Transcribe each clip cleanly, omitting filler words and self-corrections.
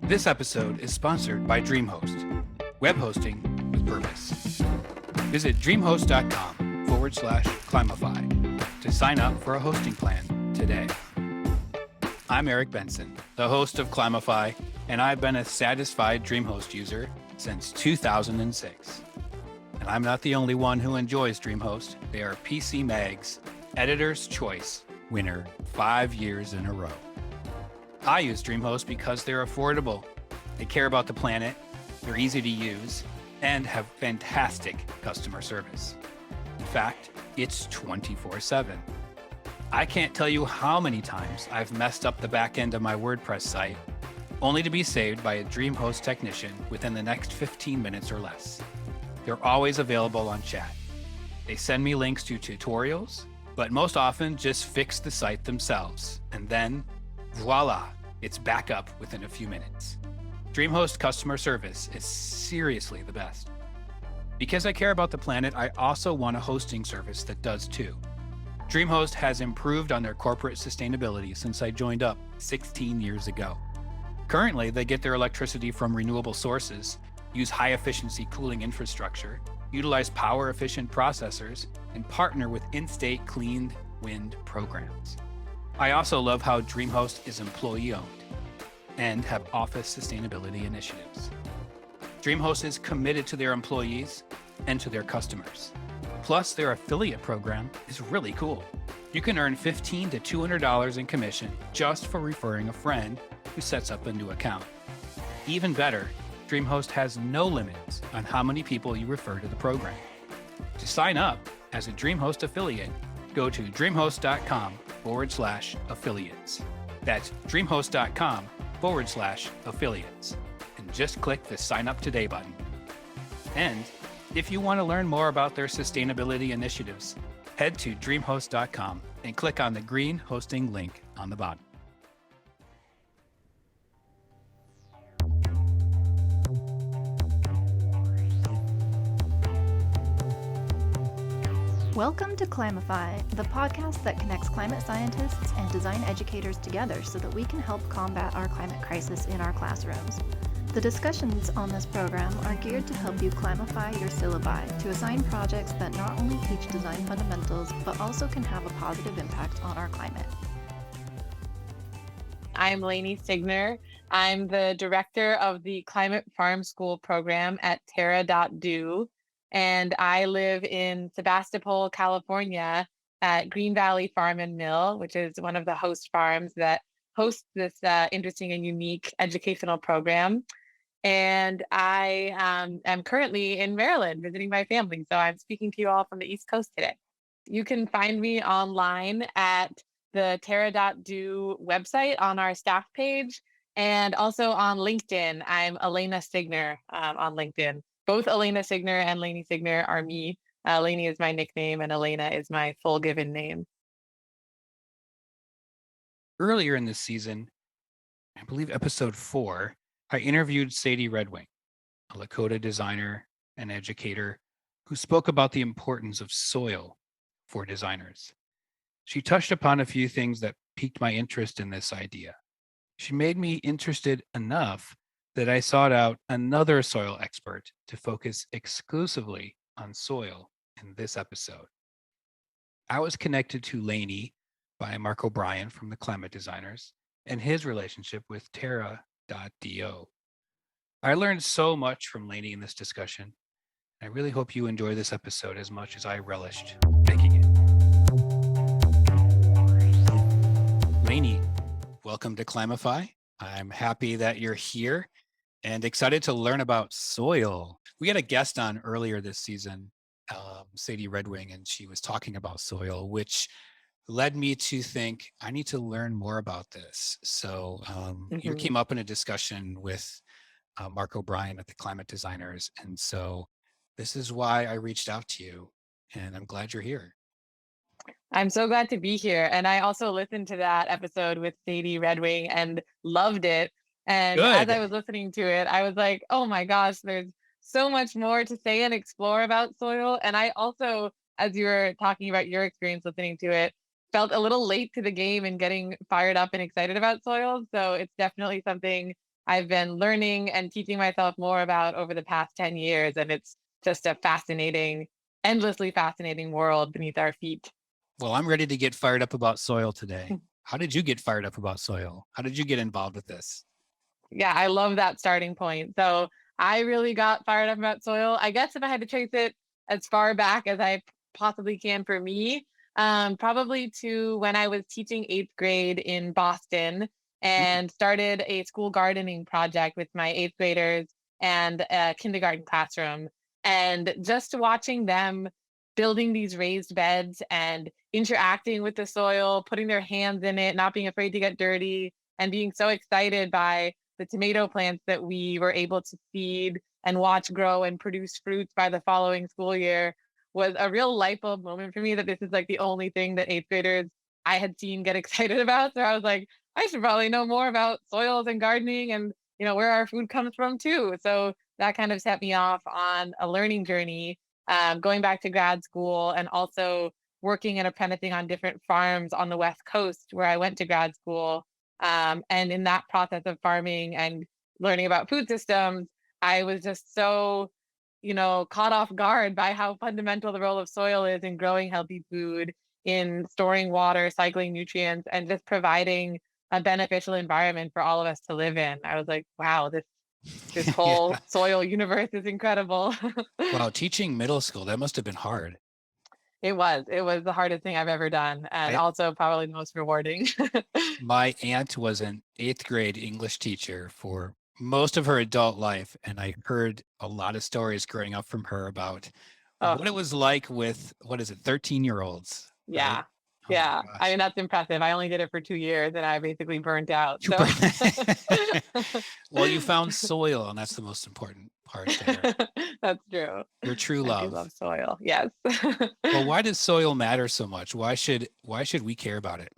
This episode is sponsored by DreamHost, web hosting with purpose. Visit dreamhost.com/Climify to sign up for a hosting plan today. I'm Eric Benson, the host of Climify, and I've been a satisfied DreamHost user since 2006. And I'm not the only one who enjoys DreamHost. They are PC Mag's Editor's Choice winner 5 years in a row. I use DreamHost because they're affordable, they care about the planet, they're easy to use, and have fantastic customer service. In fact, it's 24/7. I can't tell you how many times I've messed up the back end of my WordPress site, only to be saved by a DreamHost technician within the next 15 minutes or less. They're always available on chat. They send me links to tutorials, but most often just fix the site themselves. And then, voila, it's back up within a few minutes. DreamHost customer service is seriously the best. Because I care about the planet, I also want a hosting service that does too. DreamHost has improved on their corporate sustainability since I joined up 16 years ago. Currently, they get their electricity from renewable sources, use high-efficiency cooling infrastructure, utilize power-efficient processors, and partner with in-state clean wind programs. I also love how DreamHost is employee-owned and have office sustainability initiatives. DreamHost is committed to their employees and to their customers. Plus, their affiliate program is really cool. You can earn $15 to $200 in commission just for referring a friend who sets up a new account. Even better, DreamHost has no limits on how many people you refer to the program. To sign up as a DreamHost affiliate, go to dreamhost.com/affiliates. That's dreamhost.com/affiliates. And just click the sign up today button. And if you want to learn more about their sustainability initiatives, head to dreamhost.com and click on the green hosting link on the bottom. Welcome to Climify, the podcast that connects climate scientists and design educators together so that we can help combat our climate crisis in our classrooms. The discussions on this program are geared to help you climify your syllabi to assign projects that not only teach design fundamentals, but also can have a positive impact on our climate. I'm Laney Siegner. I'm the director of the Climate Farm School program at Terra.do. And I live in Sebastopol, California at Green Valley Farm and Mill, which is one of the host farms that hosts this interesting and unique educational program. And I am currently in Maryland visiting my family. So I'm speaking to you all from the East Coast today. You can find me online at the Terra.do website on our staff page and also on LinkedIn. I'm Elena Siegner on LinkedIn. Both Elena Siegner and Laney Siegner are me. Laney is my nickname and Elena is my full given name. Earlier in this season, I believe episode 4, I interviewed Sadie Redwing, a Lakota designer and educator who spoke about the importance of soil for designers. She touched upon a few things that piqued my interest in this idea. She made me interested enough that I sought out another soil expert to focus exclusively on soil in this episode. I was connected to Laney by Mark O'Brien from the Climate Designers and his relationship with Terra.do. I learned so much from Laney in this discussion. I really hope you enjoy this episode as much as I relished making it. Laney, welcome to Climify. I'm happy that you're here and excited to learn about soil. We had a guest on earlier this season, Sadie Redwing, and she was talking about soil, which led me to think I need to learn more about this. So you came up in a discussion with Mark O'Brien at the Climate Designers. And so this is why I reached out to you, and I'm glad you're here. I'm so glad to be here. And I also listened to that episode with Sadie Redwing and loved it. And Good. as I was listening to it, I was like, oh my gosh, there's so much more to say and explore about soil. And I also, as you were talking about your experience listening to it, felt a little late to the game and getting fired up and excited about soil. So it's definitely something I've been learning and teaching myself more about over the past 10 years. And it's just a fascinating, endlessly fascinating world beneath our feet. Well, I'm ready to get fired up about soil today. How did you get fired up about soil? How did you get involved with this? Yeah, I love that starting point. So I really got fired up about soil. I guess if I had to trace it as far back as I possibly can for me, probably to when I was teaching eighth grade in Boston Mm, and started a school gardening project with my eighth graders and a kindergarten classroom. And just watching them building these raised beds and interacting with the soil, putting their hands in it, not being afraid to get dirty, and being so excited by the tomato plants that we were able to feed and watch grow and produce fruits by the following school year was a real light bulb moment for me that this is like the only thing that eighth graders I had seen get excited about. So I was like, I should probably know more about soils and gardening and where our food comes from too. So that kind of set me off on a learning journey, going back to grad school and also working and apprenticing on different farms on the West Coast where I went to grad school. And in that process of farming and learning about food systems, I was just so, caught off guard by how fundamental the role of soil is in growing healthy food, in storing water, cycling nutrients, and just providing a beneficial environment for all of us to live in. I was like, wow, this yeah. whole soil universe is incredible. Wow, teaching middle school, that must have been hard. It was the hardest thing I've ever done, and I also probably the most rewarding. My aunt was an eighth grade English teacher for most of her adult life, and I heard a lot of stories growing up from her about Oh, what it was like with, what is it, 13-year-olds, right? yeah. Oh my Yeah. I gosh. mean, that's impressive. I only did it for 2 years and I basically burnt out. You So bur- Well, you found soil, and that's the most important part there. that's true. Your true I do love. love soil. Yes. Well, why does soil matter so much? Why should we care about it?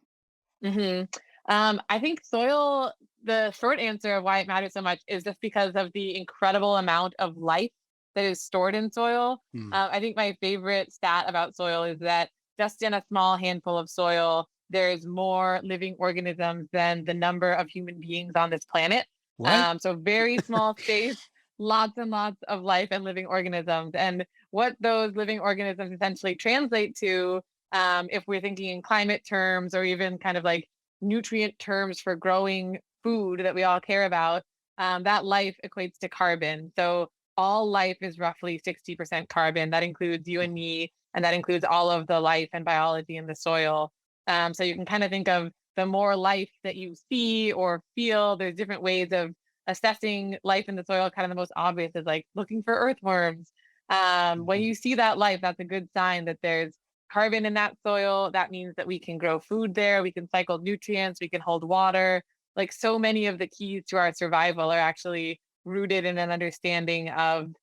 hmm I think soil, the short answer of why it matters so much is just because of the incredible amount of life that is stored in soil. Hmm. I think my favorite stat about soil is that just in a small handful of soil, there's more living organisms than the number of human beings on this planet. What? So very small space, lots and lots of life and living organisms. And what those living organisms essentially translate to, if we're thinking in climate terms or even kind of like nutrient terms for growing food that we all care about, that life equates to carbon. So all life is roughly 60% carbon. That includes you and me, and that includes all of the life and biology in the soil. So you can kind of think of the more life that you see or feel, there's different ways of assessing life in the soil. Kind of the most obvious is like looking for earthworms. When Mhm. you see that life, that's a good sign that there's carbon in that soil. That means that we can grow food there, we can cycle nutrients, we can hold water. Like so many of the keys to our survival are actually rooted in an understanding of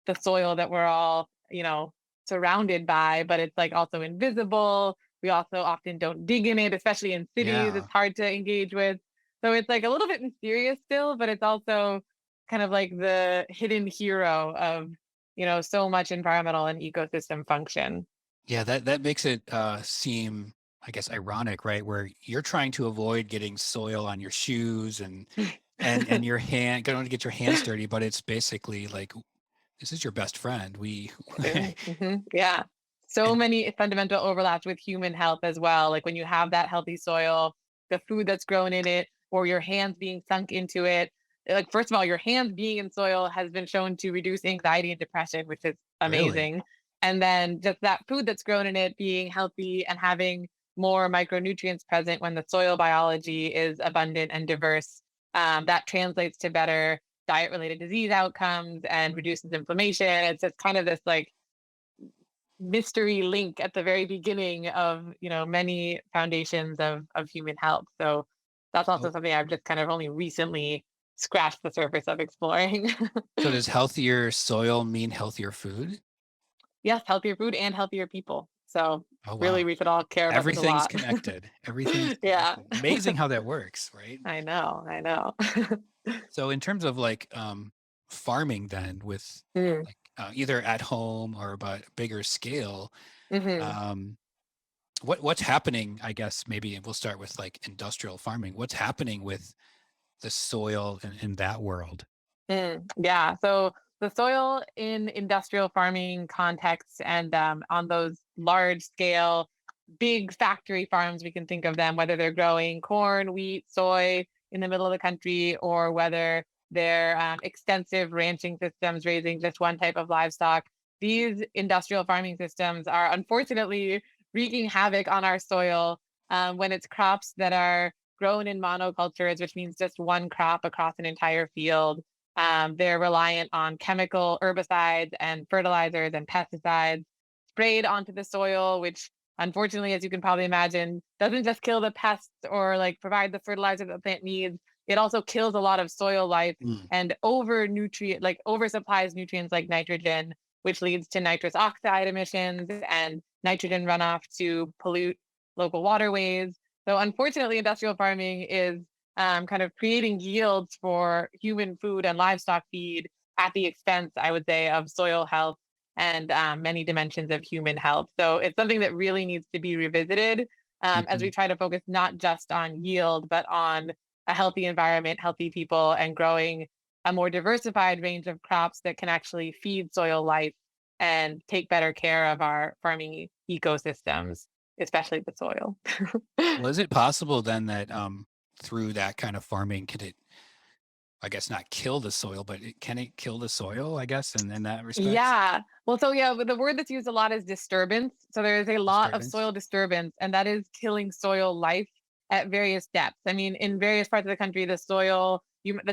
the soil that we're all, surrounded by, but it's like also invisible. We also often don't dig in it, especially in cities. Yeah. It's hard to engage with. So it's like a little bit mysterious still, but it's also kind of like the hidden hero of, so much environmental and ecosystem function. Yeah, that makes it seem, I guess, ironic, right? Where you're trying to avoid getting soil on your shoes and your hand, going to get your hands dirty, but it's basically like this is your best friend. We Yeah. So and many fundamental overlaps with human health as well. Like when you have that healthy soil, the food that's grown in it, or your hands being sunk into it. Like, first of all, your hands being in soil has been shown to reduce anxiety and depression, which is really, amazing. And then just that food that's grown in it being healthy and having more micronutrients present when the soil biology is abundant and diverse, that translates to better diet related disease outcomes and reduces inflammation. It's just kind of this like mystery link at the very beginning of, many foundations of human health. So that's also oh, something I've just kind of only recently scratched the surface of exploring. so does healthier soil mean healthier food? Yes, healthier food and healthier people. So Oh really wow. we should all care about this a Everything's lot. connected. Everything's Yeah. connected. Amazing how that works, right? I know. So in terms of like farming then with Mm, like either at home or about bigger scale, hmm um, what's happening, I guess maybe we'll start with like industrial farming. What's happening with the soil in that world? Yeah. So the soil in industrial farming contexts and on those large scale, big factory farms, we can think of them, whether they're growing corn, wheat, soy in the middle of the country, or whether they're extensive ranching systems raising just one type of livestock. These industrial farming systems are unfortunately wreaking havoc on our soil when it's crops that are grown in monocultures, which means just one crop across an entire field. They're reliant on chemical herbicides and fertilizers and pesticides sprayed onto the soil, which unfortunately, as you can probably imagine, doesn't just kill the pests or like provide the fertilizer that the plant needs. It also kills a lot of soil life Mm. and oversupplies nutrients like nitrogen, which leads to nitrous oxide emissions and nitrogen runoff to pollute local waterways. So unfortunately, industrial farming is kind of creating yields for human food and livestock feed at the expense, I would say, of soil health and many dimensions of human health. So it's something that really needs to be revisited as we Mhm. try to focus not just on yield, but on a healthy environment, healthy people, and growing a more diversified range of crops that can actually feed soil life and take better care of our farming ecosystems, especially the soil. Well, is it possible then that through that kind of farming, could it, I guess, not kill the soil, but can it kill the soil, I guess, in that respect? Yeah. Well, so yeah, the word that's used a lot is disturbance. So there is a lot of Disturbance? soil disturbance, and that is killing soil life at various depths. I mean, in various parts of the country, the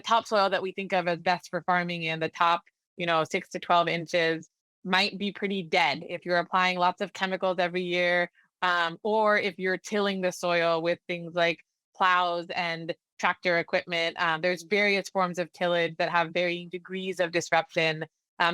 topsoil that we think of as best for farming in the top, 6 to 12 inches might be pretty dead if you're applying lots of chemicals every year, or if you're tilling the soil with things like plows and tractor equipment. There's various forms of tillage that have varying degrees of disruption.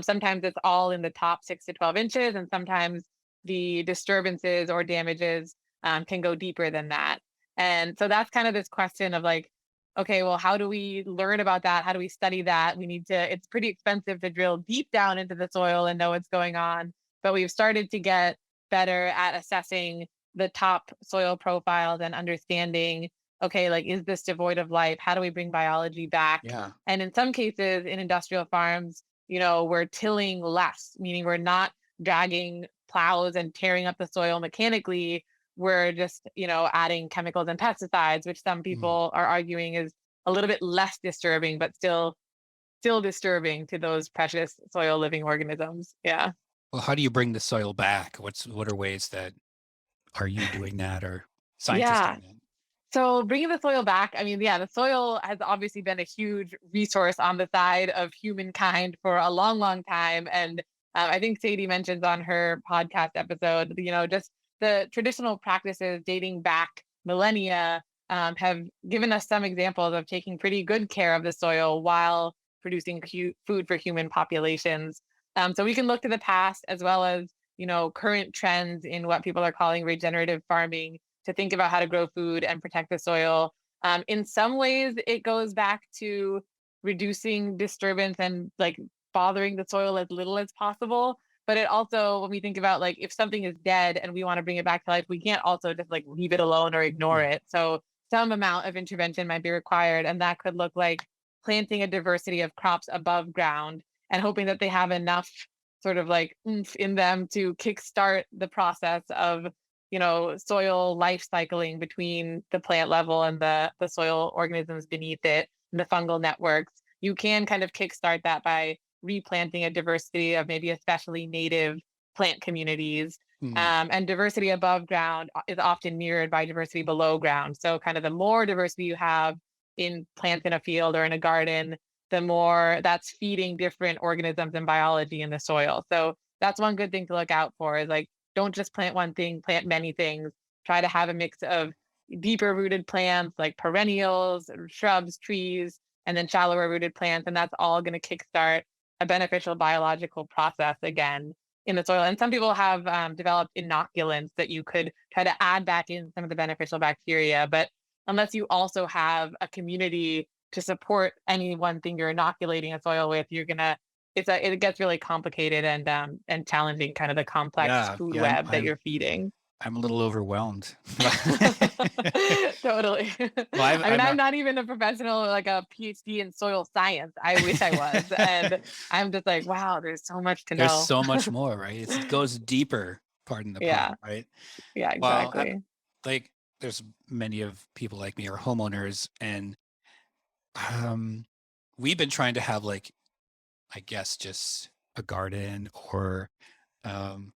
Sometimes it's all in the top 6 to 12 inches, and sometimes the disturbances or damages can go deeper than that. And so that's kind of this question of like, okay, well, how do we learn about that? How do we study that? It's pretty expensive to drill deep down into the soil and know what's going on. But we've started to get better at assessing the top soil profiles and understanding, okay, like, is this devoid of life? How do we bring biology back? Yeah. And in some cases, in industrial farms, we're tilling less, meaning we're not dragging plows and tearing up the soil mechanically. We're just, adding chemicals and pesticides, which some Mm. people are arguing is a little bit less disturbing, but still disturbing to those precious soil living organisms. Yeah. Well, how do you bring the soil back? What are ways that are you doing that or scientists Yeah. doing that? So bringing the soil back, I mean, yeah, the soil has obviously been a huge resource on the side of humankind for a long, long time. And I think Sadie mentions on her podcast episode, just the traditional practices dating back millennia have given us some examples of taking pretty good care of the soil while producing food for human populations. So we can look to the past as well as, current trends in what people are calling regenerative farming to think about how to grow food and protect the soil. In some ways, it goes back to reducing disturbance and like bothering the soil as little as possible. But it also, when we think about like if something is dead and we want to bring it back to life, we can't also just like leave it alone or ignore Mm. it. So some amount of intervention might be required, and that could look like planting a diversity of crops above ground and hoping that they have enough sort of like oomph in them to kickstart the process of soil life cycling between the plant level and the soil organisms beneath it, and the fungal networks. You can kind of kickstart that by replanting a diversity of maybe especially native plant communities. Mm. And diversity above ground is often mirrored by diversity below ground. So, kind of the more diversity you have in plants in a field or in a garden, the more that's feeding different organisms and biology in the soil. So, that's one good thing to look out for is like, don't just plant one thing, plant many things. Try to have a mix of deeper rooted plants like perennials, shrubs, trees, and then shallower rooted plants. And that's all going to kickstart a beneficial biological process again in the soil. And some people have developed inoculants that you could try to add back in some of the beneficial bacteria. But unless you also have a community to support any one thing you're inoculating a soil with, it gets really complicated and challenging, kind of the complex Yeah. food Yeah. web that you're feeding. I'm a little overwhelmed. Totally. Well, I mean, I'm I'm not. not even a professional, like a PhD in soil science. I wish I was. And I'm just like, wow, there's so much to There's know. so much more, right? It goes deeper, pardon the pun, Yeah. right? Yeah, Well, I'm exactly. like, there's many of people like me are homeowners, and um, we've been trying to have like, I guess, just a garden or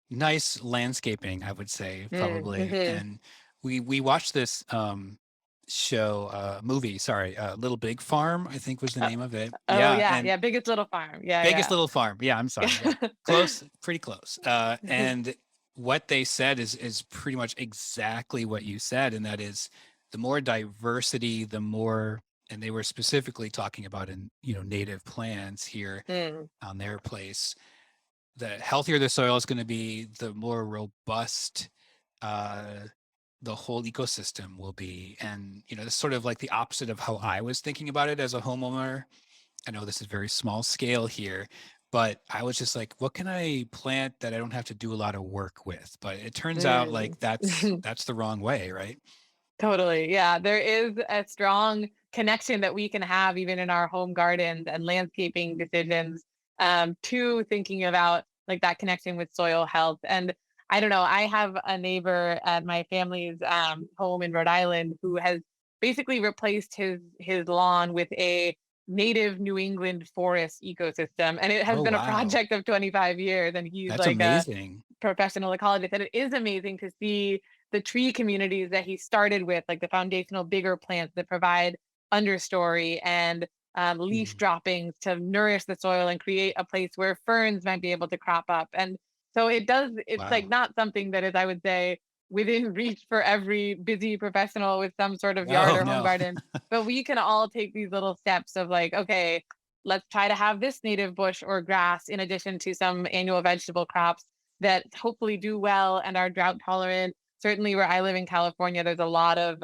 nice landscaping, I would say probably. Mm-hmm. And we watched this movie, sorry, Little Big Farm, I think was the name of it. Oh Yeah, yeah, and yeah. Biggest Little Farm. Yeah, Biggest yeah. Little Farm. Yeah, I'm sorry. Yeah, close, pretty close. And what they said is pretty much exactly what you said, and that is the more diversity, the more. And they were specifically talking about in native plants here Mm, on their place. The healthier the soil is going to be, the more robust uh, the whole ecosystem will be. And it's sort of like the opposite of how I was thinking about it as a homeowner. I know this is very small scale here, but I was just like, what can I plant that I don't have to do a lot of work with? But it turns out mm. like that's the wrong way, right? Totally. Yeah. There is a strong connection that we can have even in our home gardens and landscaping decisions, to thinking about like that connection with soil health. And I don't know, I have a neighbor at my family's home in Rhode Island who has basically replaced his lawn with a native New England forest ecosystem. And it has Oh, been a wow. project of 25 years. And he's That's like a amazing. professional ecologist. And it is amazing to see the tree communities that he started with, like the foundational bigger plants that provide understory and leaf Mm, droppings to nourish the soil and create a place where ferns might be able to crop up. And so it's like wow. not something that is, I would say, within reach for every busy professional with some sort of yard No, or home no. garden. But we can all take these little steps of like, okay, let's try to have this native bush or grass in addition to some annual vegetable crops that hopefully do well and are drought tolerant. Certainly, where I live in California, there's a lot of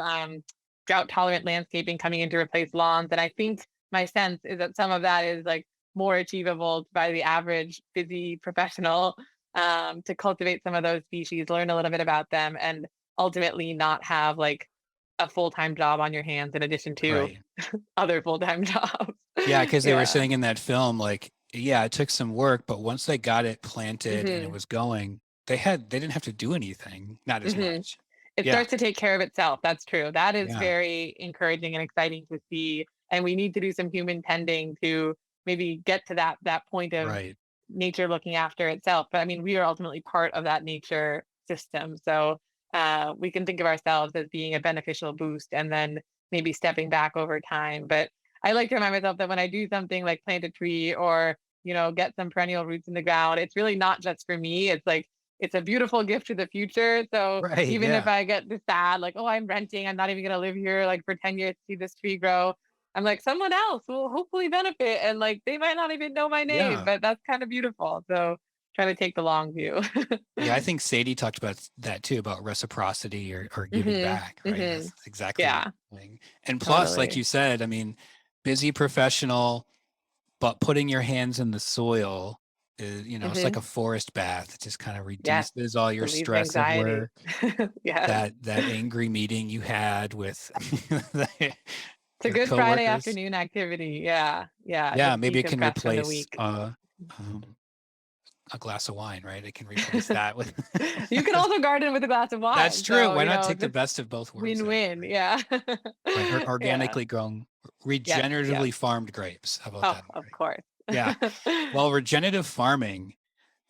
drought tolerant landscaping coming in to replace lawns. And I think my sense is that some of that is like more achievable by the average busy professional, to cultivate some of those species, learn a little bit about them, and ultimately not have like a full-time job on your hands in addition to Right. other full-time jobs. Yeah, because they were Yeah. saying in that film, like, yeah, it took some work, but once they got it planted and it Hmm. was going, they didn't have to do anything, not as Hmm. much. It Yeah, starts to take care of itself. That's true. That is yeah, very encouraging and exciting to see. And we need to do some human tending to maybe get to that point of right. nature looking after itself. But I mean, we are ultimately part of that nature system. So we can think of ourselves as being a beneficial boost and then maybe stepping back over time. But I like to remind myself that when I do something like plant a tree or, get some perennial roots in the ground, it's really not just for me. It's like it's a beautiful gift to the future. So Right, even if yeah. I get this sad, like, oh, I'm renting, I'm not even gonna live here like for 10 years to see this tree grow. I'm like, someone else will hopefully benefit. And like they might not even know my name, Yeah. but that's kind of beautiful. So try to take the long view. Yeah, I think Sadie talked about that too, about reciprocity or giving Hmm. back, right? Hmm. That's exactly what Yeah, you're doing. And plus, like totally. you said, I mean, busy professional, but putting your hands in the soil is, it's like Hmm. a forest bath. It just kind of Yes. reduces all your Relieves stress of anxiety. work. Yes. That angry meeting you had with It's a your good Friday coworkers. afternoon activity. Yeah. Yeah. Yeah, Just maybe it can decompress from the replace week. um, a glass of wine, right? It can replace that with. You can also garden with a glass of That's wine. true. So, Why not take the just best of both worlds there, win-win. right? Yeah. Right, Yeah. organically grown, Yes. Yes. regeneratively farmed grapes. How about Oh, that, of right? course. Yeah. Well, regenerative farming,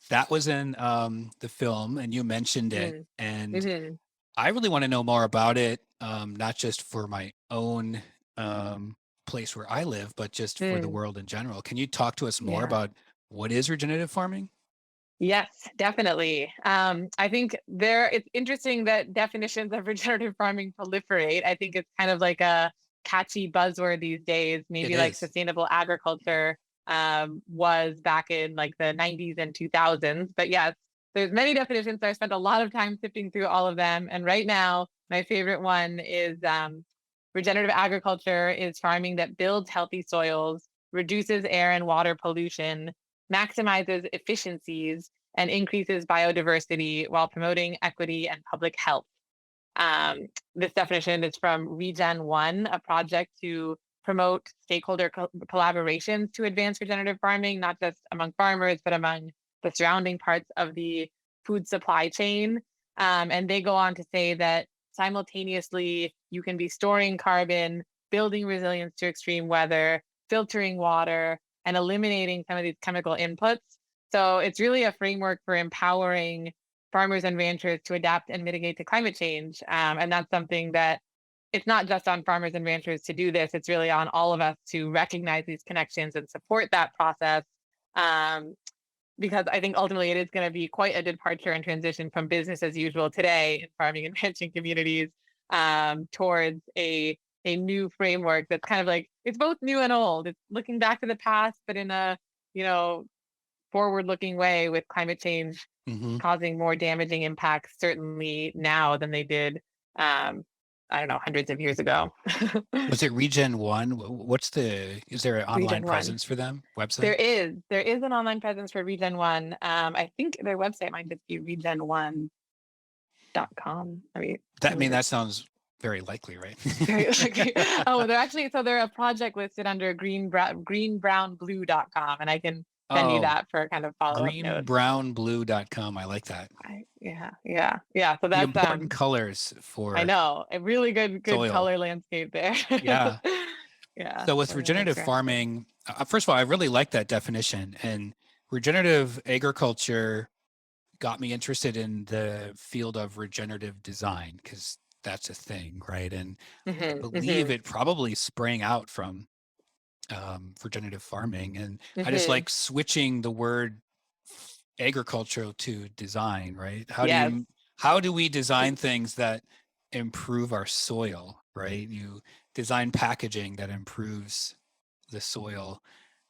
that was in the film, and you mentioned it. Mm. And Hmm. I really want to know more about it, not just for my own place where I live, but just for the Mm. world in general. Can you talk to us more Yeah. about what is regenerative farming? Yes, definitely. I think it's interesting that definitions of regenerative farming proliferate. I think it's kind of like a catchy buzzword these days, It maybe like is. sustainable agriculture was back in like the 90s and 2000s. But yes, there's many definitions. So I spent a lot of time sifting through all of them. And right now, my favorite one is regenerative agriculture is farming that builds healthy soils, reduces air and water pollution, maximizes efficiencies, and increases biodiversity while promoting equity and public health. This definition is from Regen 1, a project to promote stakeholder collaborations to advance regenerative farming, not just among farmers, but among the surrounding parts of the food supply chain. And they go on to say that simultaneously, you can be storing carbon, building resilience to extreme weather, filtering water, and eliminating some of these chemical inputs. So it's really a framework for empowering farmers and ranchers to adapt and mitigate to climate change. And that's something that it's not just on farmers and ranchers to do this, it's really on all of us to recognize these connections and support that process. Because I think ultimately it is going to be quite a departure and transition from business as usual today in farming and ranching communities towards a new framework that's kind of like, it's both new and old. It's looking back to the past, but in a, forward-looking way, with climate change causing more damaging impacts certainly now than they did, I don't know, hundreds of years ago. Was it Regen 1? Is there an online presence for them? Website? There is an online presence for Regen 1. I think their website might just be regen1.com. That sounds very likely, right? Very likely. Oh, they're a project listed under greenbrownblue.com, and I can send you that for kind of follow-up notes. Greenbrownblue.com. I like that. Yeah. So that's the important colors for. I know, a really good soil. color landscape there. Yeah. Yeah. So with regenerative farming, first of all, I really like that definition, and regenerative agriculture got me interested in the field of regenerative design, because that's a thing, right? And I believe it probably sprang out from regenerative farming, and I just like switching the word agriculture to design, right? How do we design things that improve our soil, right? You design packaging that improves the soil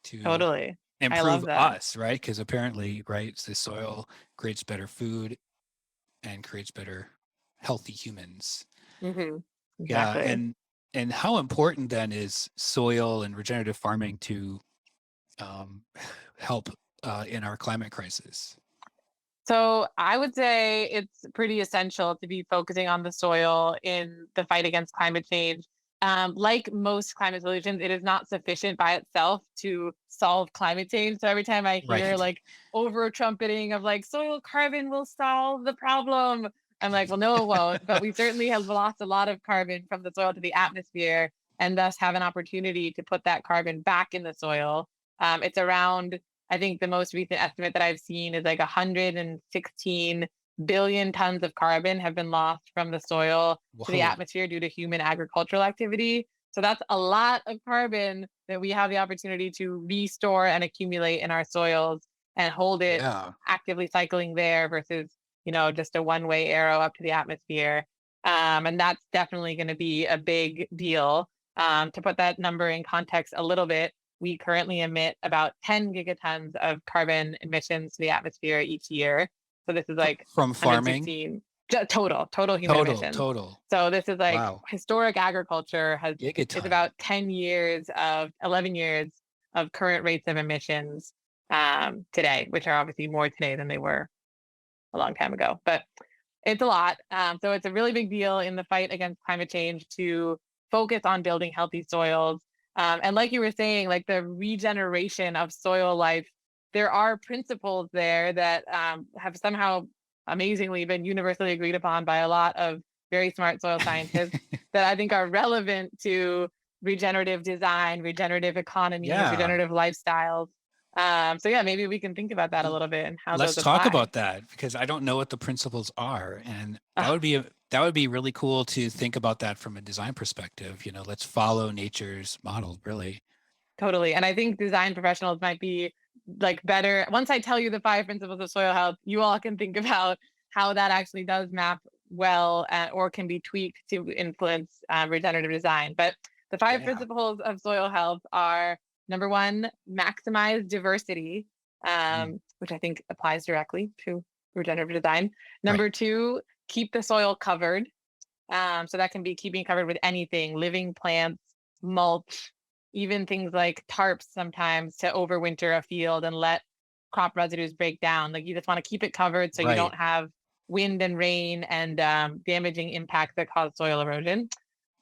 to totally improve us, right? Because apparently, right, the soil creates better food and creates better healthy humans. Exactly. Yeah, and how important then is soil and regenerative farming to help in our climate crisis? So I would say it's pretty essential to be focusing on the soil in the fight against climate change. Like most climate solutions, it is not sufficient by itself to solve climate change. So every time I hear like over trumpeting of like soil carbon will solve the problem, I'm like, well, no, it won't. But we certainly have lost a lot of carbon from the soil to the atmosphere, and thus have an opportunity to put that carbon back in the soil. It's around, I think the most recent estimate that I've seen is like 116 billion tons of carbon have been lost from the soil to the atmosphere due to human agricultural activity. So that's a lot of carbon that we have the opportunity to restore and accumulate in our soils and hold it actively cycling there versus, just a one-way arrow up to the atmosphere. And that's definitely going to be a big deal. To put that number in context a little bit, we currently emit about 10 gigatons of carbon emissions to the atmosphere each year. So this is like from farming, total human emissions. Total. So this is like historic agriculture it's about 11 years of current rates of emissions today, which are obviously more today than they were a long time ago. But it's a lot. So it's a really big deal in the fight against climate change to focus on building healthy soils. And like you were saying, like the regeneration of soil life, there are principles there that have somehow amazingly been universally agreed upon by a lot of very smart soil scientists that I think are relevant to regenerative design, regenerative economies, regenerative lifestyles. So maybe we can think about that a little bit and how let's those talk apply. about that, because I don't know what the principles are, and that would be really cool to think about that from a design perspective. Let's follow nature's model, really. Totally. And I think design professionals might be like better. Once I tell you the 5 principles of soil health, you all can think about how that actually does map well or can be tweaked to influence regenerative design. But the 5 principles of soil health are: number 1, maximize diversity, which I think applies directly to regenerative design. Number 2, keep the soil covered. So that can be keeping covered with anything, living plants, mulch, even things like tarps sometimes to overwinter a field and let crop residues break down. Like you just want to keep it covered so you don't have wind and rain and damaging impacts that cause soil erosion.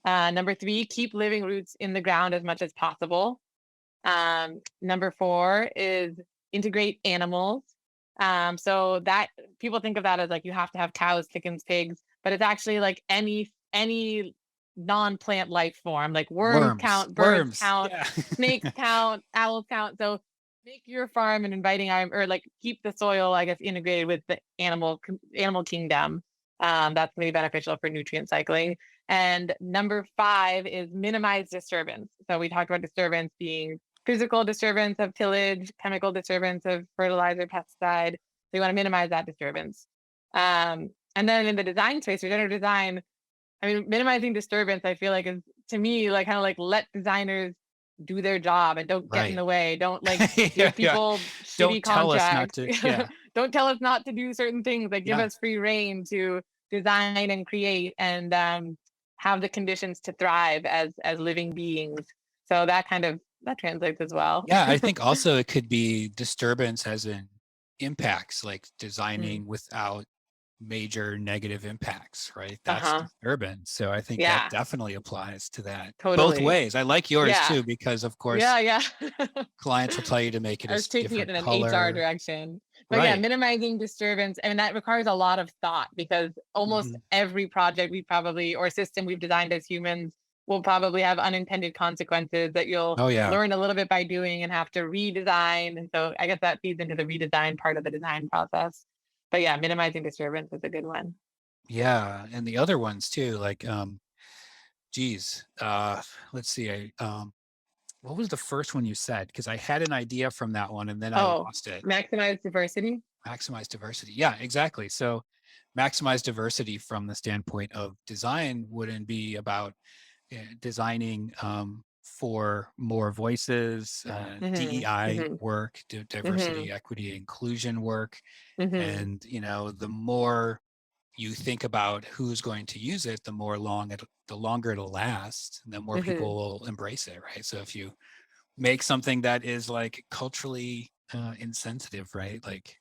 Number 3, keep living roots in the ground as much as possible. Number 4 is integrate animals. So that people think of that as like you have to have cows, chickens, pigs, but it's actually like any non-plant life form, like worms count, birds count, snakes count, owls count. So make your farm an inviting, or like keep the soil, I guess, integrated with the animal kingdom. That's going to be beneficial for nutrient cycling. And number 5 is minimize disturbance. So we talked about disturbance being physical disturbance of tillage, chemical disturbance of fertilizer, pesticide. So you want to minimize that disturbance. And then in the design space, regenerative design, I mean, minimizing disturbance, I feel like is, to me, like kind of like let designers do their job and don't get in the way. Don't like give people shitty contracts. Don't tell us not to do certain things. Like give us free reign to design and create and have the conditions to thrive as living beings. So that translates as well. Yeah, I think also it could be disturbance as in impacts, like designing without major negative impacts, right? That's disturbance. So I think that definitely applies to that. Both ways. I like yours too, because of course, clients will tell you to make it. I was taking it in an HR direction, but minimizing disturbance, and that requires a lot of thought because almost every project or system we've designed as humans will probably have unintended consequences that you'll learn a little bit by doing and have to redesign. And so I guess that feeds into the redesign part of the design process. But yeah, minimizing disturbance is a good one. Yeah. And the other ones too, like, let's see. What was the first one you said? Because I had an idea from that one and then I lost it. Maximize diversity. Maximize diversity. Yeah, exactly. So maximize diversity from the standpoint of design wouldn't be about designing for more voices, DEI work, diversity, equity, inclusion work. And, the more you think about who's going to use it, the longer it'll last, and the more people will embrace it, right? So if you make something that is like culturally insensitive, right? Like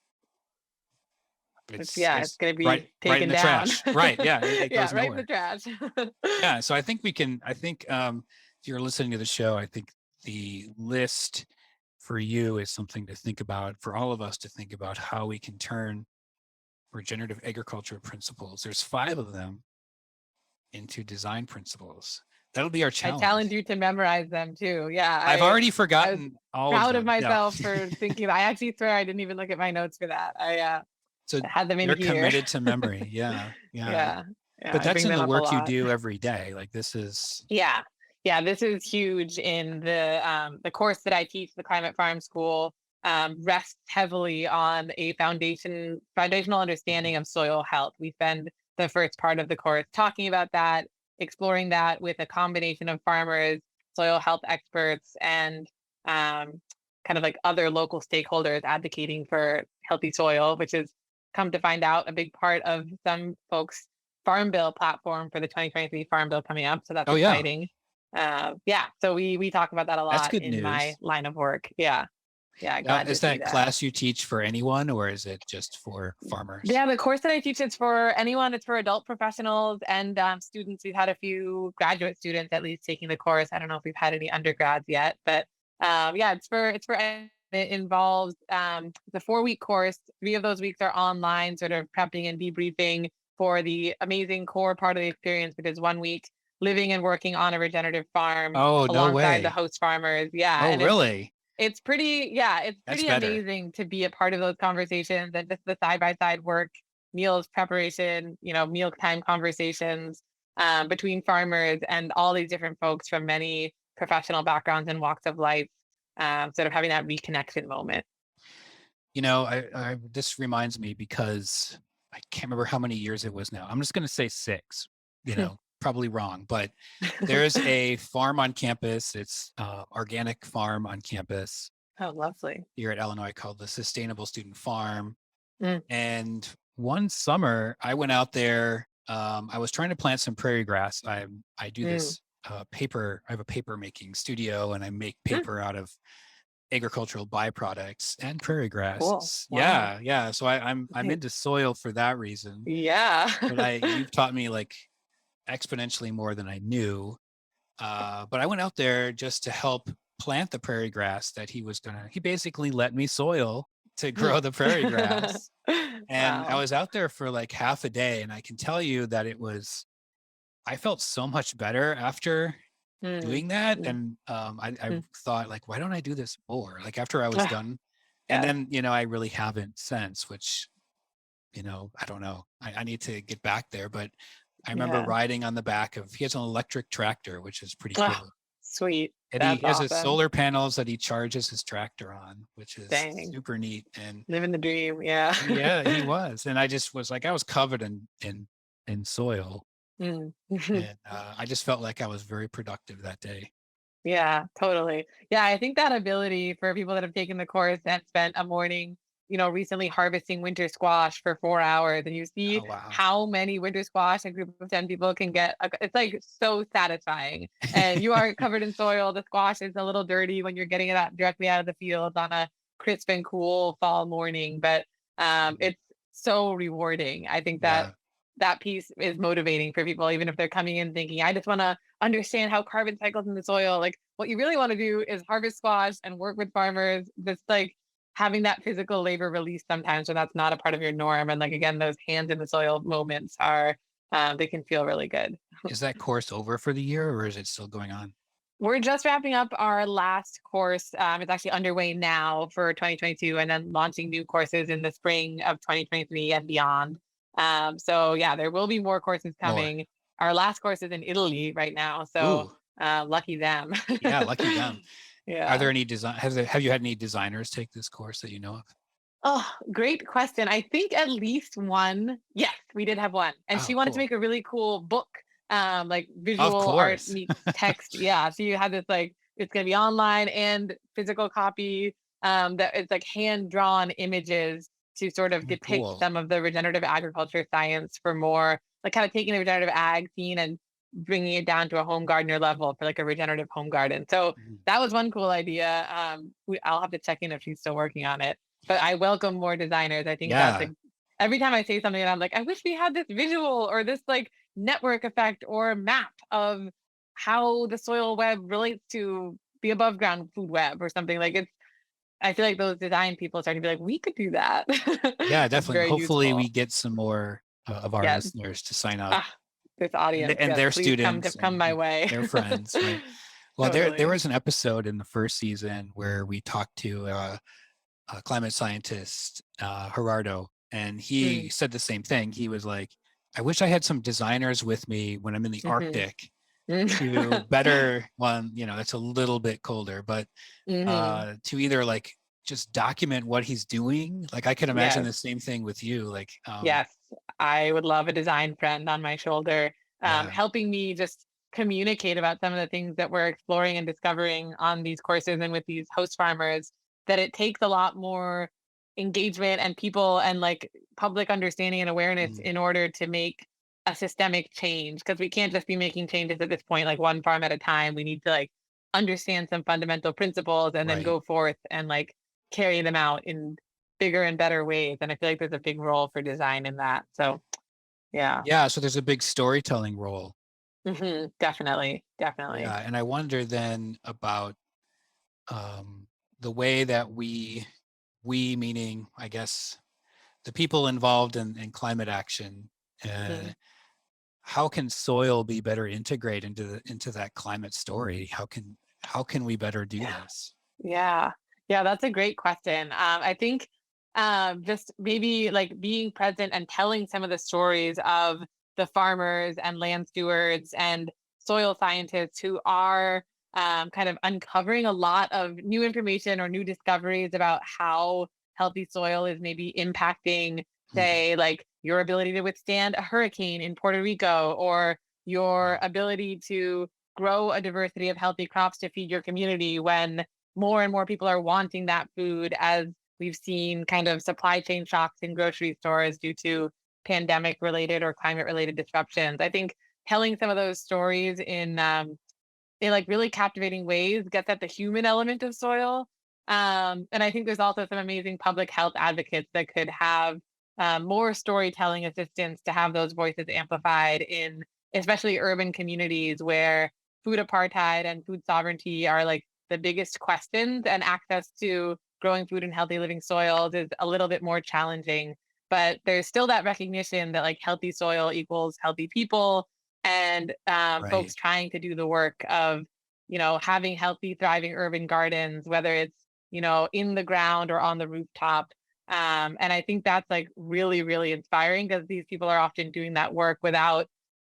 it's going to be taken right in the down. Trash. Right. Yeah. It goes right nowhere. in the trash. Yeah. So I think if you're listening to the show, I think the list for you is something to think about, for all of us to think about how we can turn regenerative agriculture principles. There's 5 of them into design principles. That'll be our challenge. I challenge you to memorize them too. Yeah. I've already forgotten all of them. Proud of myself for thinking. I actually swear I didn't even look at my notes for that. I had them in here. You're committed to memory. Yeah. But that's in the work you do every day. Like this is. Yeah. This is huge in the course that I teach, the Climate Farm School, rests heavily on a foundational understanding of soil health. We spend the first part of the course talking about that, exploring that with a combination of farmers, soil health experts, and kind of like other local stakeholders advocating for healthy soil, which is, come to find out, a big part of some folks' Farm Bill platform for the 2023 Farm Bill coming up. So that's exciting. So we talk about that a lot in my line of work. Is that class you teach for anyone, or is it just for farmers? Yeah, the course that I teach is for anyone. It's for adult professionals and students. We've had a few graduate students at least taking the course. I don't know if we've had any undergrads yet, but it's for it involves the 4-week course. 3 of those weeks are online, sort of prepping and debriefing for the amazing core part of the experience, which is 1 week living and working on a regenerative farm alongside the host farmers. Really? It's pretty amazing to be a part of those conversations and just the side-by-side work, meals preparation, mealtime conversations between farmers and all these different folks from many professional backgrounds and walks of life, sort of having that reconnection moment. This reminds me because I can't remember how many years it was now. I'm just going to say 6, probably wrong, but there's a farm on campus. It's organic farm on campus. Oh, lovely. Here at Illinois, called the Sustainable Student Farm. And one summer I went out there. I was trying to plant some prairie grass. I do this paper. I have a paper making studio, and I make paper out of agricultural byproducts and prairie Cool. grass. Wow. Yeah. So I'm Okay. into soil for that reason. Yeah. But you've taught me like exponentially more than I knew. But I went out there just to help plant the prairie grass that he basically let me soil to grow the prairie grass. And I Wow. was out there for like half a day, and I can tell you that I felt so much better after Mm, doing that. mm, And I mm. thought, like, why don't I do this more? Like after I was Ah, done. And yes. then, I really haven't since, which, I don't know. I need to get back there. But I remember Yeah. riding on the back he has an electric tractor, which is pretty Ah, cool. sweet. And he That's has his awesome. solar panels that he charges his tractor on, which is Dang. super neat. And Living the dream. Yeah. yeah, he was. And I just was like, I was covered in soil. Mm. And I just felt like I was very productive that day. Yeah, totally. Yeah, I think that ability for people that have taken the course and spent a morning, recently harvesting winter squash for 4 hours, and you see Oh, wow. how many winter squash a group of 10 people can get. It's like so satisfying. And you are covered in soil. The squash is a little dirty when you're getting it out directly out of the field on a crisp and cool fall morning, but it's so rewarding. I think that Yeah. that piece is motivating for people, even if they're coming in thinking, I just want to understand how carbon cycles in the soil. Like what you really want to do is harvest squash and work with farmers. That's like having that physical labor release sometimes when that's not a part of your norm. And like again, those hands in the soil moments are they can feel really good. Is that course over for the year, or is it still going on? We're just wrapping up our last course. It's actually underway now for 2022, and then launching new courses in the spring of 2023 and beyond. So yeah, there will be more courses More. coming. Our last course is in Italy right now, so Ooh, lucky them. yeah, lucky them. Are Yeah. there any have you had any designers take this course that you know of? Oh, great question. I think at least one. Yes, we did have one. And she Oh, wanted to cool. make a really cool book, like Of visual art course. meets text. Yeah. So you had this like it's gonna be online and physical copy, that it's like hand-drawn images to sort of Oh, depict cool. some of the regenerative agriculture science for more like kind of taking the regenerative ag scene and bringing it down to a home gardener level for like a regenerative home garden. So Mhm. that was one cool idea. I'll have to check in if she's still working on it, but I welcome more designers. I think that's Yeah. like every time I say something and I'm like, I wish we had this visual or this like network effect or map of how the soil web relates to the above ground food web or something. Like it's I feel like those design people starting to be like, we could do that. Yeah, It's definitely. very Hopefully we useful. get some more of our Yes. listeners to sign up, Ah, this and, audience. and Yes. their Please students come and my way. their friends, right? Well, there Totally. was an episode in the first season where we talked to a climate scientist, Gerardo, and he Mm, said the same thing. He was like, I wish I had some designers with me when I'm in the hmm Arctic to better one, that's a little bit colder, but hmm to either like just document what he's doing. Like I could imagine Yes. the same thing with you. Like, Yes, I would love a design friend on my shoulder, yeah. helping me just communicate about some of the things that we're exploring and discovering on these courses and with these host farmers. That it takes a lot more engagement and people and like public understanding and awareness Mm, in order to make a systemic change. Because we can't just be making changes at this point, like one farm at a time. We need to like understand some fundamental principles and then right. go forth and like carry them out in bigger and better ways. And I feel like there's a big role for design in that. So yeah. Yeah. So there's a big storytelling role. Definitely. Yeah. Definitely. And I wonder then about um, the way that we meaning, I guess, the people involved in climate action, uh, Mhm. how can soil be better integrated into that climate story? How can we better do Yeah. this? Yeah. Yeah. That's a great question. I think just maybe like being present and telling some of the stories of the farmers and land stewards and soil scientists who are kind of uncovering a lot of new information or new discoveries about how healthy soil is maybe impacting, Mhm. say, like your ability to withstand a hurricane in Puerto Rico or your Wow. ability to grow a diversity of healthy crops to feed your community when more and more people are wanting that food as we've seen kind of supply chain shocks in grocery stores due to pandemic related or climate related disruptions. I think telling some of those stories in like really captivating ways gets at the human element of soil And I think there's also some amazing public health advocates that could have more storytelling assistance to have those voices amplified in especially urban communities where food apartheid and food sovereignty are like the biggest questions, and access to growing food and healthy living soils is a little bit more challenging. But there's still that recognition that like healthy soil equals healthy people, and Right. folks trying to do the work of, having healthy, thriving urban gardens, whether it's, in the ground or on the rooftop. And I think that's like really, really inspiring because these people are often doing that work without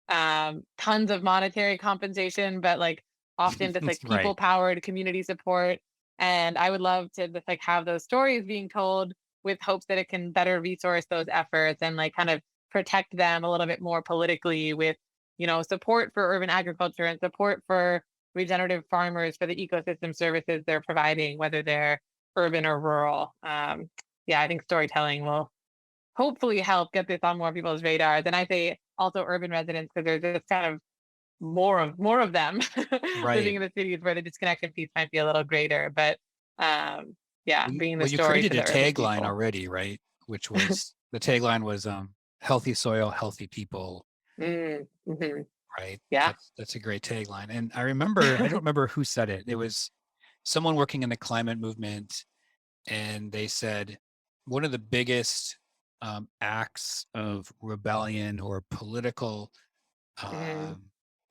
tons of monetary compensation, but like often just like Right. people powered community support. And I would love to just like have those stories being told with hopes that it can better resource those efforts and like kind of protect them a little bit more politically with, support for urban agriculture and support for regenerative farmers for the ecosystem services they're providing, whether they're urban or rural. Yeah, I think storytelling will hopefully help get this on more people's radars. And I say also urban residents because there's just kind of more of them living Right. in the cities where the disconnection piece might be a little greater. But yeah, bringing the Well, you story to created a the urban tagline people. already, right? Which was the tagline was healthy soil, healthy people, Mm-hmm. right? Yeah. That's a great tagline. And I remember, I don't remember who said it. It was someone working in the climate movement, and they said one of the biggest acts of rebellion or political Mm. um,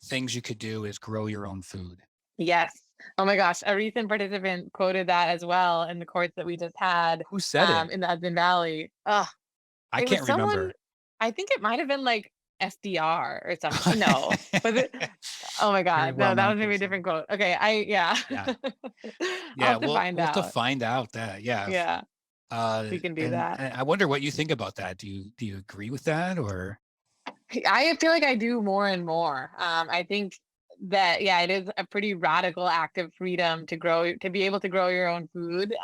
things you could do is grow your own food. Yes. Oh my gosh. A recent participant quoted that as well in the course that we just had Who said it? in the Hudson Valley. Ugh, I it was can't someone, remember. I think it might have been like FDR or something. No, was it? Oh my Very God. No, that well-known was maybe a person. different quote. Okay. Yeah. Yeah. I'll Yeah, have to find we'll have to out. find out that. Yeah. Yeah, we can do And that. I wonder what you think about that. Do you agree with that or I feel like I do more and more. I think that yeah, it is a pretty radical act of freedom to grow, to be able to grow your own food.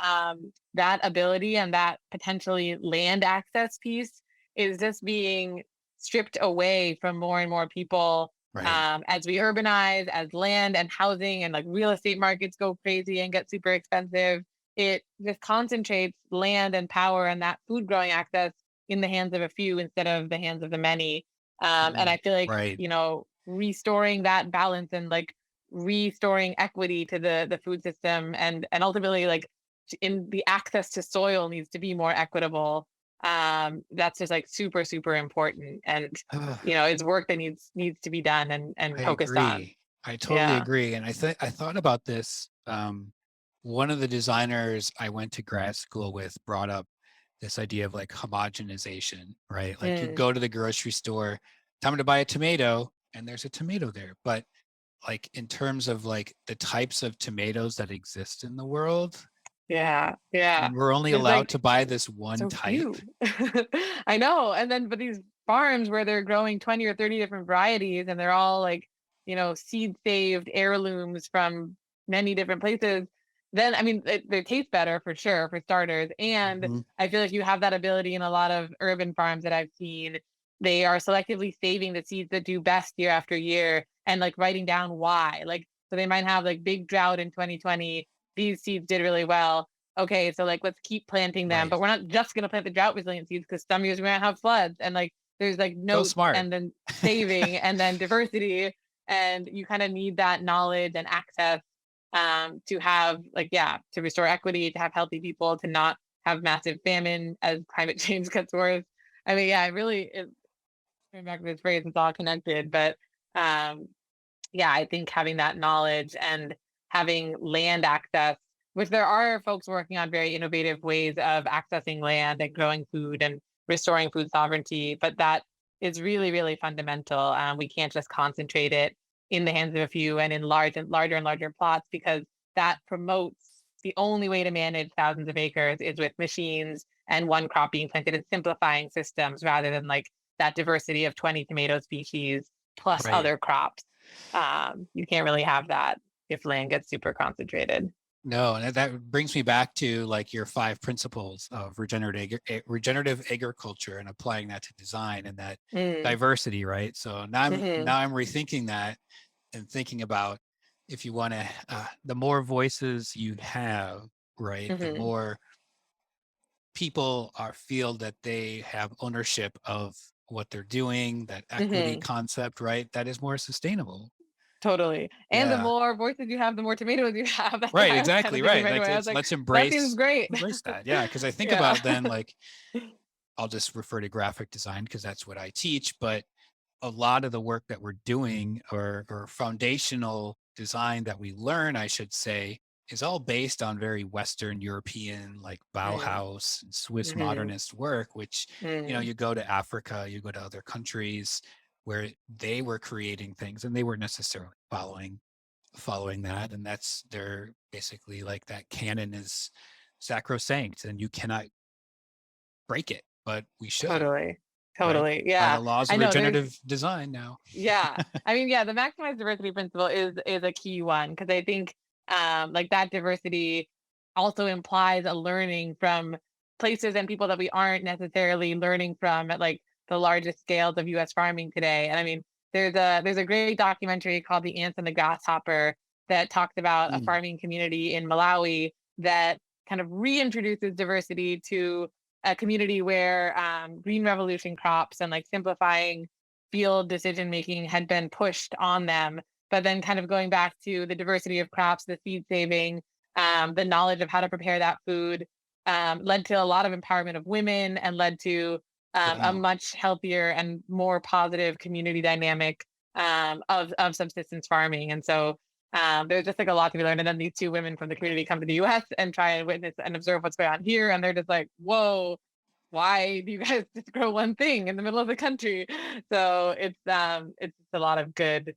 That ability and that potentially land access piece is just being stripped away from more and more people right? as we urbanize, as land and housing and like real estate markets go crazy and get super expensive. It just concentrates land and power and that food growing access in the hands of a few instead of the hands of the many. And I feel like, Right. restoring that balance and like restoring equity to the food system and ultimately like in the access to soil needs to be more equitable. That's just like super, super important. And, it's work that needs to be done and I focused on. agree. I totally Yeah. agree. And I thought about this. One of the designers I went to grad school with brought up this idea of like homogenization, right? Like you Mm, go to the grocery store, time to buy a tomato, and there's a tomato there. But like in terms of like the types of tomatoes that exist in the world, yeah. Yeah. and we're only There's allowed like to buy this one so type. few. I know. And then, but these farms where they're growing 20 or 30 different varieties and they're all like, seed saved heirlooms from many different places, then, I mean, they taste better for sure, for starters. And Mhm. I feel like you have that ability in a lot of urban farms that I've seen. They are selectively saving the seeds that do best year after year and like writing down why. Like, so they might have like big drought in 2020. These seeds did really well. Okay, so like let's keep planting them, Right. but we're not just going to plant the drought resilient seeds because some years we might have floods and like there's like So notes smart. and then saving and then diversity, and you kind of need that knowledge and access to have like yeah, to restore equity, to have healthy people, to not have massive famine as climate change gets worse. I mean, yeah, it really is. Coming back to this phrase, it's all connected, but um yeah, I think having that knowledge and having land access, which there are folks working on very innovative ways of accessing land and growing food and restoring food sovereignty, but that is really, really fundamental. We can't just concentrate it in the hands of a few and in large and larger and larger plots because that promotes the only way to manage thousands of acres is with machines and one crop being planted and simplifying systems rather than like that diversity of 20 tomato species plus Right. other crops. You can't really have that if land gets super concentrated. No, and that brings me back to like your 5 principles of regenerative agriculture and applying that to design and that Mm, diversity, right? So now I'm hmm now I'm rethinking that and thinking about if you want to, the more voices you have right? The Mm-hmm. more people feel that they have ownership of what they're doing, that equity Mm-hmm. concept, right? That is more sustainable. Totally. And the Yeah. more voices you have, the more tomatoes you have. That's Right, why I was kind exactly, of thinking right. right Like away. I was like, let's that seems great. embrace that. Yeah, because I think Yeah. about then, like, I'll just refer to graphic design because that's what I teach, but a lot of the work that we're doing, or foundational design that we learn, I should say, is all based on very Western European, like Mm, Bauhaus and Swiss mhm, modernist work, which, mm, you go to Africa, you go to other countries where they were creating things and they weren't necessarily following that. And that's, they're basically like, that canon is sacrosanct and you cannot break it, but we should, totally. right? Totally. By Yeah. the laws I of know there's regenerative design now. yeah. I mean, yeah, the maximize diversity principle is a key one because I think like that diversity also implies a learning from places and people that we aren't necessarily learning from at like the largest scales of US farming today. And I mean, there's a great documentary called The Ants and the Grasshopper that talks about a Mm, farming community in Malawi that kind of reintroduces diversity to a community where green revolution crops and like simplifying field decision making had been pushed on them. But then, kind of going back to the diversity of crops, the seed saving, the knowledge of how to prepare that food, led to a lot of empowerment of women and led to a wow. much healthier and more positive community dynamic of subsistence farming. And so there's just like a lot to be learned. And then these two women from the community come to the US and try and witness and observe what's going on here. And they're just like, whoa, why do you guys just grow one thing in the middle of the country? So it's a lot of good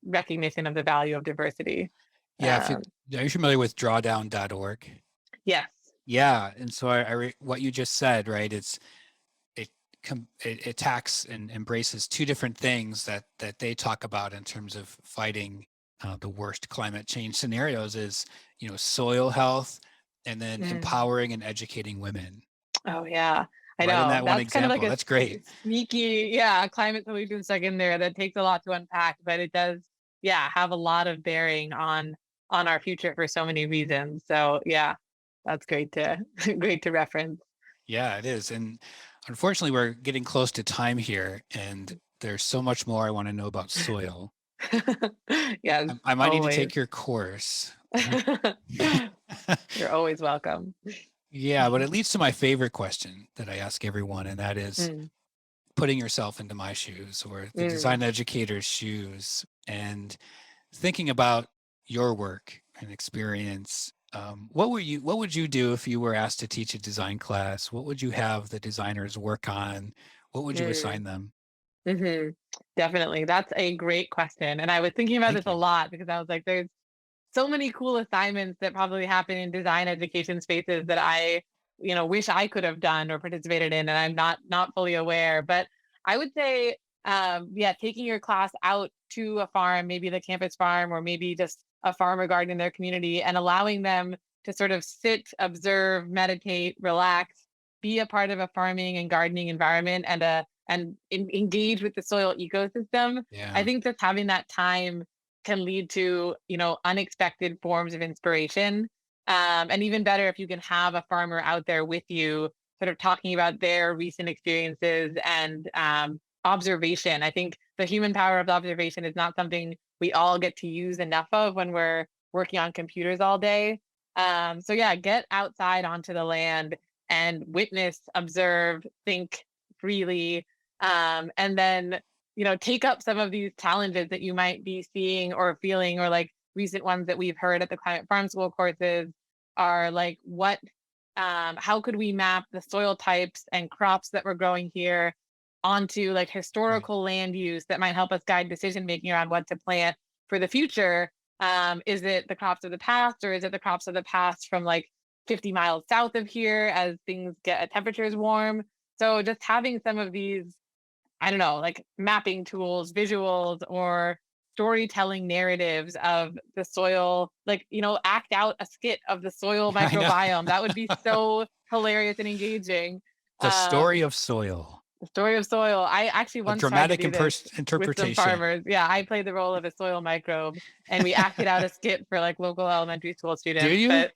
recognition of the value of diversity. Yeah, if you Um, are you familiar with drawdown.org? yes. Yeah, and so what you just said, right? It it attacks and embraces two different things that they talk about in terms of fighting the worst climate change scenarios is, soil health, and then Mm. empowering and educating women. Oh yeah, I Right in know. that one That's kind of like example. a That's great. sneaky, yeah, climate solution stuck in there that takes a lot to unpack, but it does, yeah, have a lot of bearing on our future for so many reasons. So yeah, that's great to great to reference. Yeah, it is. And unfortunately, we're getting close to time here, and there's so much more I want to know about soil. Yes, I might need to always. take your course. You're always welcome. Yeah, but it leads to my favorite question that I ask everyone, and that is Mm, putting yourself into my shoes or the mm, design educator's shoes and thinking about your work and experience. What would you do if you were asked to teach a design class? What would you have the designers work on? What would you mm, assign them? hmm. Definitely. That's a great question. And I was thinking about this Thank a you. lot because I was like, there's so many cool assignments that probably happen in design education spaces that I, wish I could have done or participated in, and I'm not fully aware. But I would say, yeah, taking your class out to a farm, maybe the campus farm, or maybe just a farm or garden in their community, and allowing them to sort of sit, observe, meditate, relax, be a part of a farming and gardening environment, and engage with the soil ecosystem. I Yeah. think just having that time can lead to unexpected forms of inspiration, and even better if you can have a farmer out there with you sort of talking about their recent experiences and observation. I think the human power of observation is not something we all get to use enough of when we're working on computers all day. So yeah, get outside onto the land and witness, observe, think freely, and then take up some of these challenges that you might be seeing or feeling, or like recent ones that we've heard at the climate farm school courses are like, how could we map the soil types and crops that we're growing here onto like Right. historical land use that might help us guide decision making around what to plant for the future? Is it the crops of the past, or is it the crops of the past from like 50 miles south of here as things get temperatures warm? So just having some of these, I don't know, like mapping tools, visuals, or storytelling narratives of the soil, like, act out a skit of the soil I know. microbiome. That would be so hilarious and engaging. The story Um, of soil, the story of soil. I actually a once tried to dramatic do this with some interpretation. farmers. Yeah, I played the role of a soil microbe and we acted out a skit for like local elementary school Do students. you? But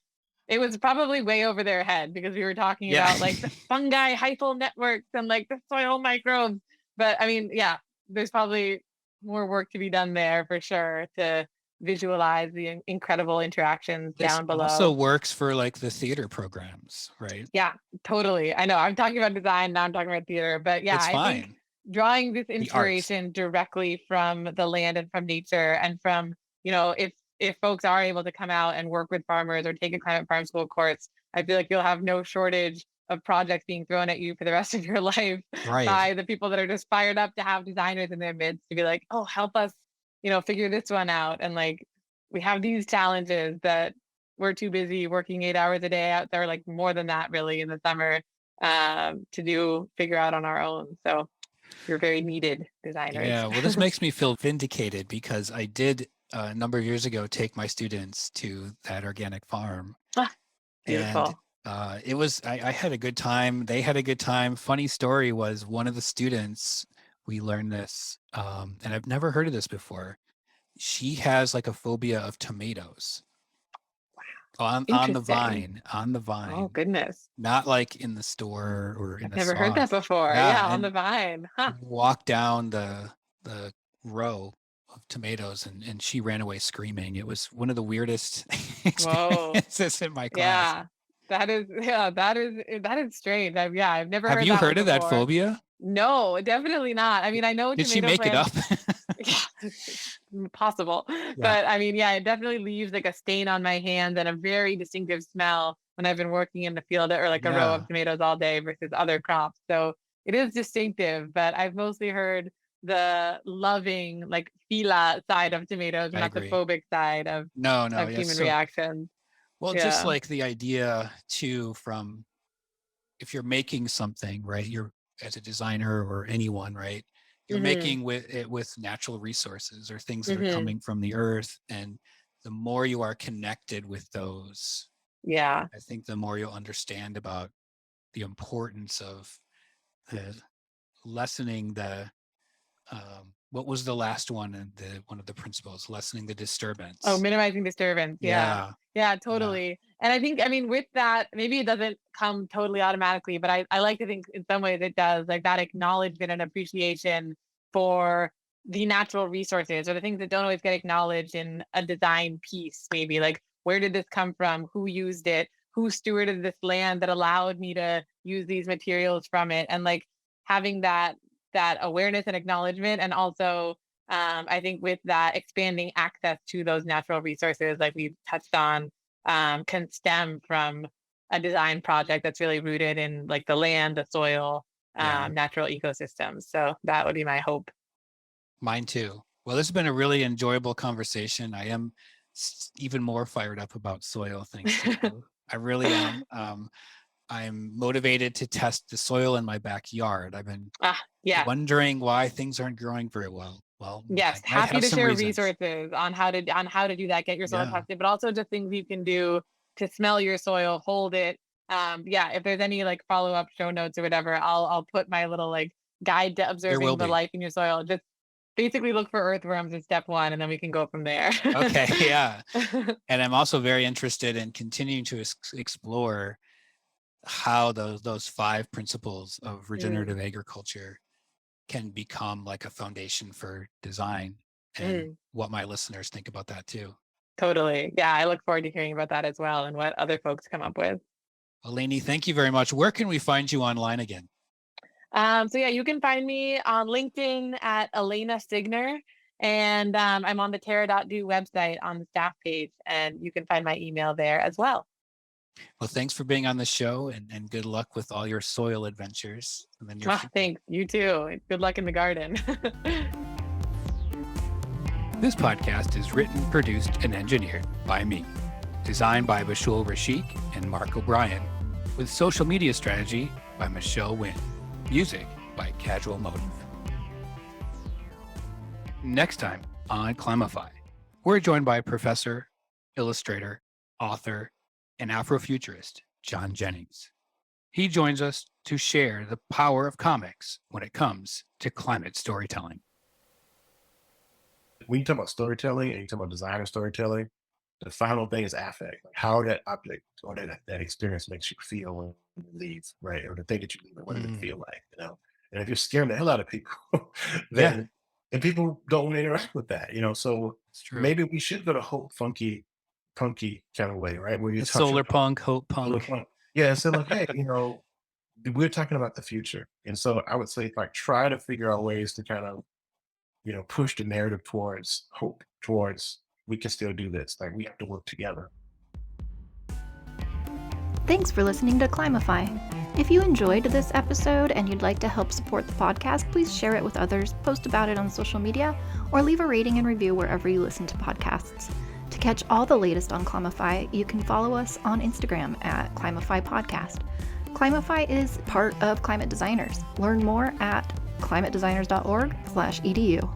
it was probably way over their head because we were talking Yeah. about like the fungi hyphal networks and like the soil microbes. But I mean, yeah, there's probably more work to be done there for sure to visualize the incredible interactions This down also below. works for like the theater programs, right? Yeah, totally. I know I'm talking about design, now I'm talking about theater, but yeah, It's I think fine. drawing this The arts. inspiration directly from the land and from nature and from, if folks are able to come out and work with farmers or take a climate farm school course, I feel like you'll have no shortage of projects being thrown at you for the rest of your life Right. by the people that are just fired up to have designers in their midst to be like, oh, help us, figure this one out. And like, we have these challenges that we're too busy working 8 hours a day out there, like more than that really in the summer, to figure out on our own. So you're very needed designers. Yeah. Well, this makes me feel vindicated because I did a number of years ago take my students to that organic farm, Ah, and beautiful. I had a good time. They had a good time. Funny story was one of the students, we learned this, and I've never heard of this before. She has like a phobia of tomatoes on the Interesting. vine, Oh goodness. not like in the store or in I've the never heard that sauce. before. Yeah, Yeah, on the and vine. Huh. walked down the row of tomatoes, and she ran away screaming. It was one of the weirdest Whoa. experiences in my class. Yeah. That is strange. I've never Have heard you that one heard of that before. phobia? No, definitely not. I mean, I know Did she tomato make it up? plants. Yeah, possible. Yeah. But I mean, yeah, it definitely leaves like a stain on my hands and a very distinctive smell when I've been working in the field or like a row Yeah, of tomatoes all day versus other crops. So it is distinctive, but I've mostly heard the loving, like phila side of tomatoes, I not the agree. phobic side No, of yes. human So, reactions. well, just Yeah. like the idea too, from if you're making something, right? You're as a designer or anyone, right? You're Hmm. making with natural resources or things that are Hmm. coming from the earth, and the more you are connected with those, Yeah. I think the more you'll understand about the importance of the lessening the what was the last one in the one of the principles, lessening the Oh, disturbance. minimizing disturbance. Yeah. Yeah, Yeah, yeah, totally. And I mean, with that, maybe it doesn't come totally automatically, but I like to think in some ways it does, like that acknowledgement and appreciation for the natural resources or the things that don't always get acknowledged in a design piece, maybe like where did this come from? Who used it? Who stewarded this land that allowed me to use these materials from it? And like having that awareness and acknowledgement, and also I think with that expanding access to those natural resources, like we've touched on, can stem from a design project that's really rooted in like the land, the soil, yeah. natural ecosystems. So that would be my hope. Mine too. Well, this has been a really enjoyable conversation. I am even more fired up about soil thanks to you. I really am. I'm motivated to test the soil in my backyard. I've been Yeah. wondering why things aren't growing very well. Well, Yes, I might happy have to some share reasons. resources on how to do that, get your soil Yeah, tested, but also just things you can do to smell your soil, hold it. Yeah, if there's any like follow-up show notes or whatever, I'll put my little like guide to there will observing the be. life in your soil. Just basically look for earthworms in step one, and then we can go from there. Okay, yeah. And I'm also very interested in continuing to explore how those five principles of Mm, regenerative agriculture can become like a foundation for design, and mm, what my listeners think about that too. totally. Yeah, I look forward to hearing about that as well and what other folks come up with. Laney, thank you very much. Where can we find you online again? So yeah, you can find me on LinkedIn at Elena Siegner, and I'm on the Terra.do website on the staff page, and you can find my email there as well. Well, thanks for being on the show, and good luck with all your soil adventures in the near future. Thanks. You too. Good luck in the garden. This podcast is written, produced, and engineered by me. Designed by Bashul Rashik and Mark O'Brien, with social media strategy by Michelle Wynn. Music by Casual Motive. Next time on Climify, we're joined by professor, illustrator, author, and Afrofuturist John Jennings. He joins us to share the power of comics when it comes to climate storytelling. When you talk about storytelling and you talk about design and storytelling, the final thing is affect, like how that object or that experience makes you feel when you leave, right? Or the thing that you leave, what does it Mm, feel like, you know? And if you're scaring the hell out of people, yeah, then and people don't want to interact with that, you know. So it's true. maybe we should go to hope funky, punky kind of way, right? Where you're The talking solar about punk, hope solar punk. punk. Yeah, so like, hey, you know, we're talking about the future. And so I would say like try to figure out ways to kind of, you know, push the narrative towards hope, towards we can still do this. Like we have to work together. Thanks for listening to Climify. If you enjoyed this episode and you'd like to help support the podcast, please share it with others, post about it on social media, or leave a rating and review wherever you listen to podcasts. To catch all the latest on Climify, you can follow us on Instagram at Climify Podcast. Climify is part of Climate Designers. Learn more at climatedesigners.org/edu.